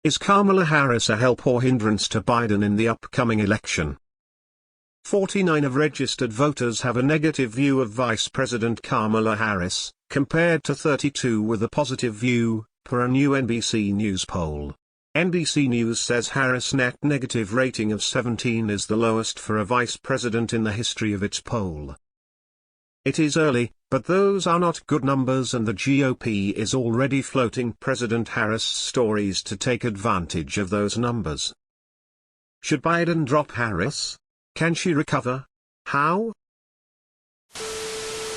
Is Kamala Harris a help or hindrance to Biden in the upcoming election? 49 of registered voters have a negative view of Vice President Kamala Harris, compared to 32 with a positive view, per a new NBC News poll. NBC News says Harris' net negative rating of 17 is the lowest for a vice president in the history of its poll. It is early, but those are not good numbers, and the GOP is already floating President Harris stories to take advantage of those numbers. Should Biden drop Harris? Can she recover? How?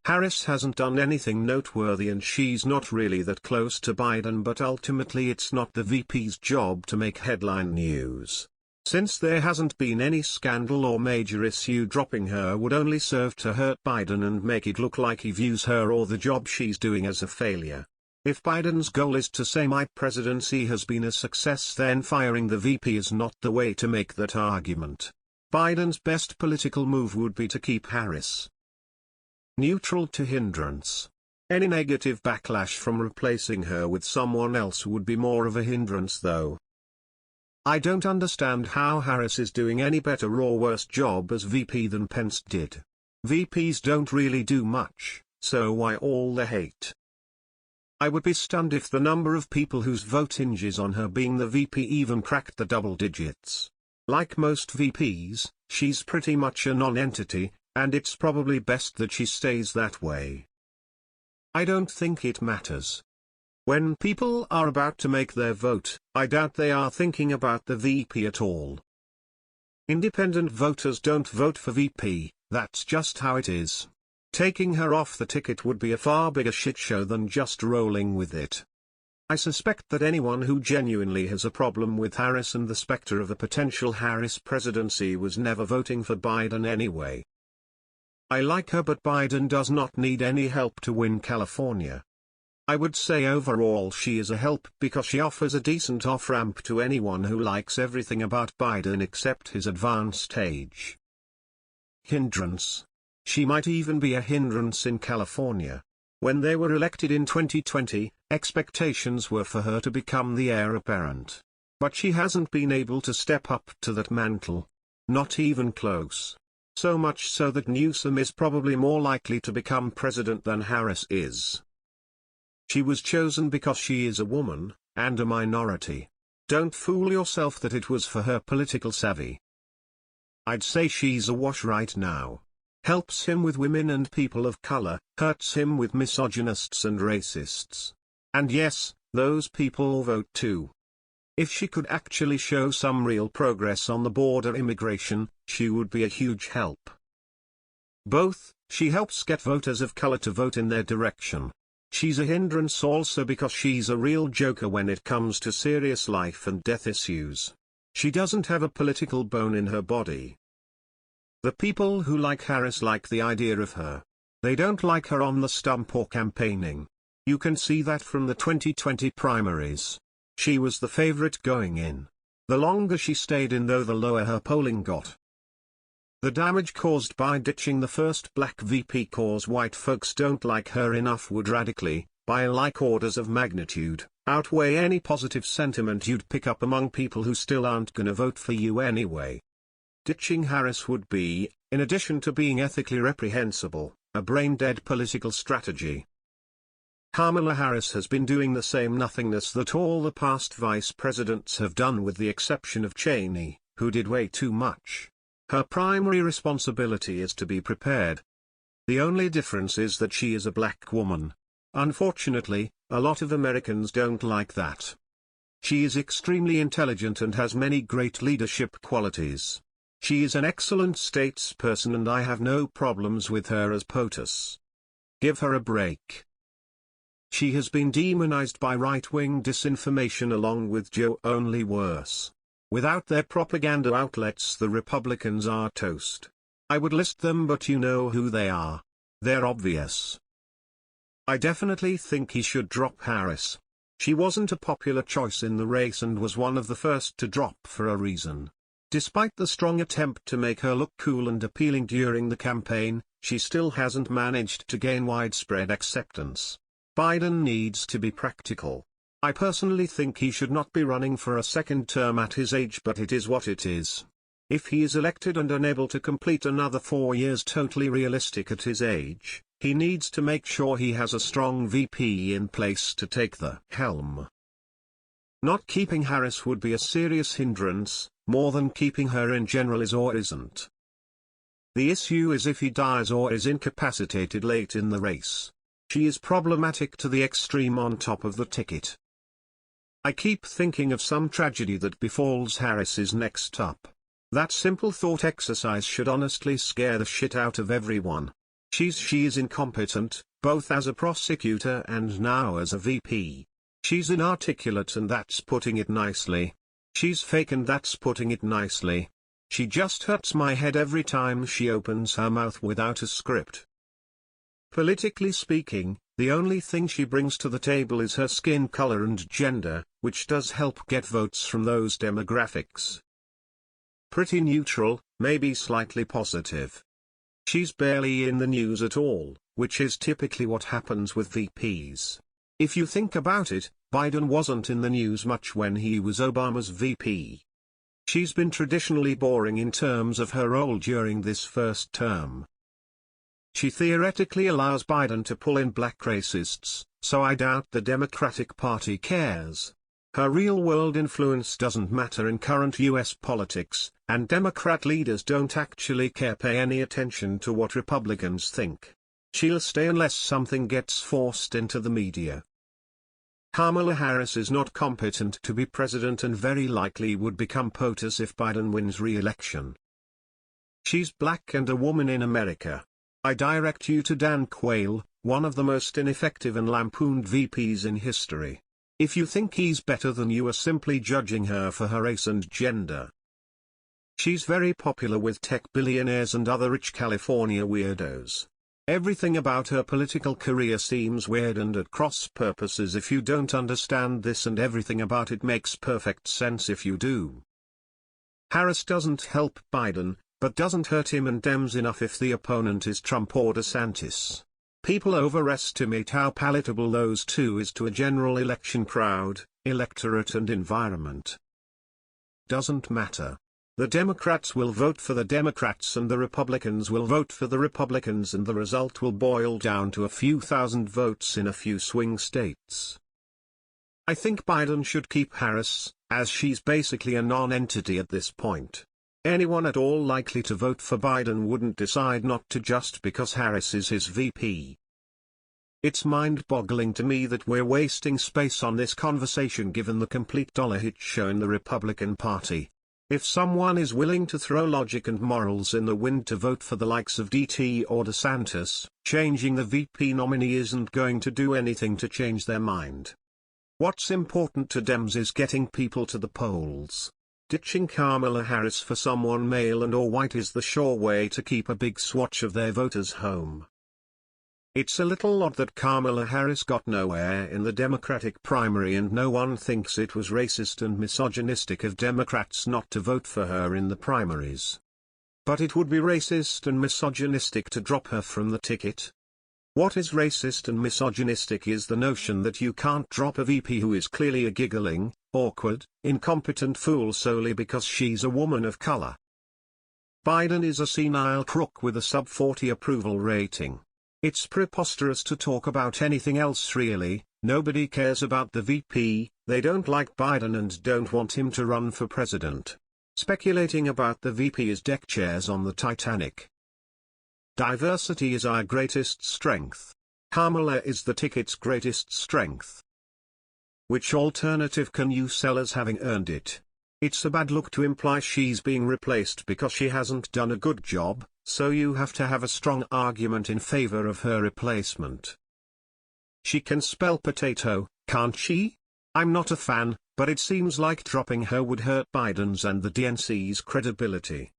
Harris hasn't done anything noteworthy, and she's not really that close to Biden, but ultimately it's not the VP's job to make headline news. Since there hasn't been any scandal or major issue, dropping her would only serve to hurt Biden and make it look like he views her or the job she's doing as a failure. If Biden's goal is to say my presidency has been a success, then firing the VP is not the way to make that argument. Biden's best political move would be to keep Harris neutral to hindrance. Any negative backlash from replacing her with someone else would be more of a hindrance, though. I don't understand how Harris is doing any better or worse job as VP than Pence did. VPs don't really do much, so why all the hate? I would be stunned if the number of people whose vote hinges on her being the VP even cracked the double digits. Like most VPs, she's pretty much a non-entity, and it's probably best that she stays that way. I don't think it matters. When people are about to make their vote, I doubt they are thinking about the VP at all. Independent voters don't vote for VP, that's just how it is. Taking her off the ticket would be a far bigger shitshow than just rolling with it. I suspect that anyone who genuinely has a problem with Harris and the specter of a potential Harris presidency was never voting for Biden anyway. I like her, but Biden does not need any help to win California. I would say overall she is a help because she offers a decent off-ramp to anyone who likes everything about Biden except his advanced age. Hindrance. She might even be a hindrance in California. When they were elected in 2020, expectations were for her to become the heir apparent. But she hasn't been able to step up to that mantle. Not even close. So much so that Newsom is probably more likely to become president than Harris is. She was chosen because she is a woman, and a minority. Don't fool yourself that it was for her political savvy. I'd say she's a wash right now. Helps him with women and people of color, hurts him with misogynists and racists. And yes, those people vote too. If she could actually show some real progress on the border immigration, she would be a huge help. Both, she helps get voters of color to vote in their direction. She's a hindrance also because she's a real joker when it comes to serious life and death issues. She doesn't have a political bone in her body. The people who like Harris like the idea of her. They don't like her on the stump or campaigning. You can see that from the 2020 primaries. She was the favorite going in. The longer she stayed in, though, the lower her polling got. The damage caused by ditching the first black VP cause white folks don't like her enough would radically, by like orders of magnitude, outweigh any positive sentiment you'd pick up among people who still aren't gonna vote for you anyway. Ditching Harris would be, in addition to being ethically reprehensible, a brain-dead political strategy. Kamala Harris has been doing the same nothingness that all the past vice presidents have done, with the exception of Cheney, who did way too much. Her primary responsibility is to be prepared. The only difference is that she is a black woman. Unfortunately, a lot of Americans don't like that. She is extremely intelligent and has many great leadership qualities. She is an excellent statesperson, and I have no problems with her as POTUS. Give her a break. She has been demonized by right-wing disinformation along with Joe, only worse. Without their propaganda outlets, the Republicans are toast. I would list them, but you know who they are. They're obvious. I definitely think he should drop Harris. She wasn't a popular choice in the race and was one of the first to drop for a reason. Despite the strong attempt to make her look cool and appealing during the campaign, she still hasn't managed to gain widespread acceptance. Biden needs to be practical. I personally think he should not be running for a second term at his age, but it is what it is. If he is elected and unable to complete another 4 years totally realistic at his age, he needs to make sure he has a strong VP in place to take the helm. Not keeping Harris would be a serious hindrance, more than keeping her in general is or isn't. The issue is if he dies or is incapacitated late in the race. She is problematic to the extreme on top of the ticket. I keep thinking of some tragedy that befalls Harris is next up. That simple thought exercise should honestly scare the shit out of everyone. She is incompetent, both as a prosecutor and now as a VP. She's inarticulate and that's putting it nicely. She's fake and that's putting it nicely. She just hurts my head every time she opens her mouth without a script. Politically speaking, the only thing she brings to the table is her skin color and gender, which does help get votes from those demographics. Pretty neutral, maybe slightly positive. She's barely in the news at all, which is typically what happens with VPs. If you think about it, Biden wasn't in the news much when he was Obama's VP. She's been traditionally boring in terms of her role during this first term. She theoretically allows Biden to pull in black racists, so I doubt the Democratic Party cares. Her real-world influence doesn't matter in current U.S. politics, and Democrat leaders don't actually pay any attention to what Republicans think. She'll stay unless something gets forced into the media. Kamala Harris is not competent to be president and very likely would become POTUS if Biden wins re-election. She's black and a woman in America. I direct you to Dan Quayle, one of the most ineffective and lampooned VPs in history. If you think he's better than you are simply judging her for her race and gender. She's very popular with tech billionaires and other rich California weirdos. Everything about her political career seems weird and at cross purposes if you don't understand this, and everything about it makes perfect sense if you do. Harris doesn't help Biden, but doesn't hurt him and Dems enough if the opponent is Trump or DeSantis. People overestimate how palatable those two is to a general election crowd, electorate and environment. Doesn't matter. The Democrats will vote for the Democrats and the Republicans will vote for the Republicans, and the result will boil down to a few thousand votes in a few swing states. I think Biden should keep Harris, as she's basically a non-entity at this point. Anyone at all likely to vote for Biden wouldn't decide not to just because Harris is his VP. It's mind-boggling to me that we're wasting space on this conversation given the complete dollar hit show in the Republican Party. If someone is willing to throw logic and morals in the wind to vote for the likes of DT or DeSantis, changing the VP nominee isn't going to do anything to change their mind. What's important to Dems is getting people to the polls. Ditching Kamala Harris for someone male and or white is the sure way to keep a big swatch of their voters home. It's a little odd that Kamala Harris got nowhere in the Democratic primary and no one thinks it was racist and misogynistic of Democrats not to vote for her in the primaries. But it would be racist and misogynistic to drop her from the ticket. What is racist and misogynistic is the notion that you can't drop a VP who is clearly a giggling, awkward, incompetent fool solely because she's a woman of color. Biden is a senile crook with a sub-40 approval rating. It's preposterous to talk about anything else really. Nobody cares about the VP, they don't like Biden and don't want him to run for president. Speculating about the VP is deck chairs on the Titanic. Diversity is our greatest strength. Kamala is the ticket's greatest strength. Which alternative can you sell as having earned it? It's a bad look to imply she's being replaced because she hasn't done a good job, so you have to have a strong argument in favor of her replacement. She can spell potato, can't she? I'm not a fan, but it seems like dropping her would hurt Biden's and the DNC's credibility.